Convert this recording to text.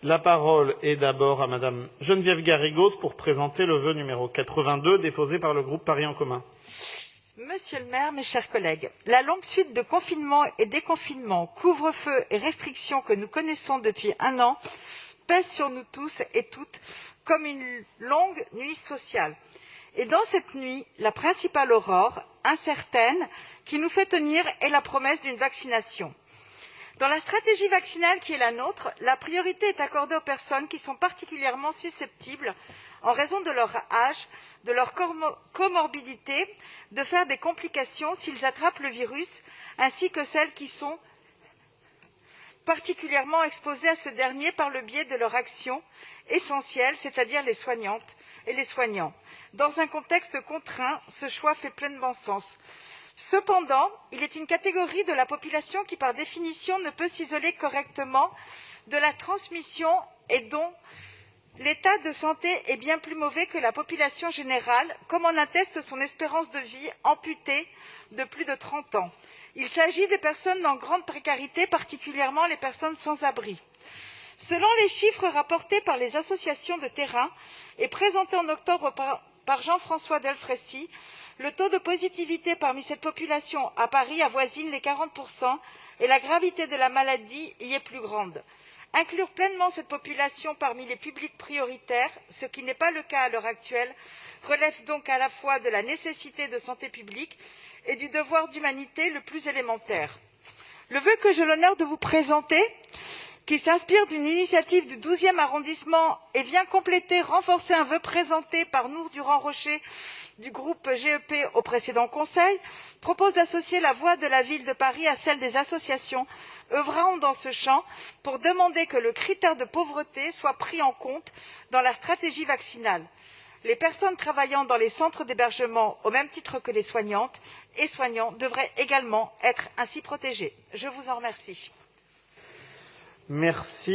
La parole est d'abord à Madame Geneviève Garrigos pour présenter le vœu numéro 82 déposé par le groupe Paris en commun. Monsieur le maire, mes chers collègues, la longue suite de confinements et déconfinements, couvre-feu et restrictions que nous connaissons depuis 1 an pèse sur nous tous et toutes comme une longue nuit sociale. Et dans cette nuit, la principale aurore, incertaine, qui nous fait tenir est la promesse d'une vaccination. Dans la stratégie vaccinale qui est la nôtre, la priorité est accordée aux personnes qui sont particulièrement susceptibles, en raison de leur âge, de leur comorbidité, de faire des complications s'ils attrapent le virus, ainsi que celles qui sont particulièrement exposées à ce dernier par le biais de leur action essentielle, c'est-à-dire les soignantes et les soignants. Dans un contexte contraint, ce choix fait pleinement sens. Cependant, il est une catégorie de la population qui, par définition, ne peut s'isoler correctement de la transmission et dont l'état de santé est bien plus mauvais que la population générale, comme en atteste son espérance de vie amputée de plus de 30 ans. Il s'agit des personnes en grande précarité, particulièrement les personnes sans abri. Selon les chiffres rapportés par les associations de terrain et présentés en octobre par Jean-François Delfraissy, le taux de positivité parmi cette population à Paris avoisine les 40% et la gravité de la maladie y est plus grande. Inclure pleinement cette population parmi les publics prioritaires, ce qui n'est pas le cas à l'heure actuelle, relève donc à la fois de la nécessité de santé publique et du devoir d'humanité le plus élémentaire. Le vœu que j'ai l'honneur de vous présenter, qui s'inspire d'une initiative du 12e arrondissement et vient compléter, renforcer un vœu présenté par Nour Durand-Rocher du groupe GEP au précédent Conseil, propose d'associer la voix de la ville de Paris à celle des associations œuvrant dans ce champ pour demander que le critère de pauvreté soit pris en compte dans la stratégie vaccinale. Les personnes travaillant dans les centres d'hébergement, au même titre que les soignantes et soignants, devraient également être ainsi protégées. Je vous en remercie. Merci.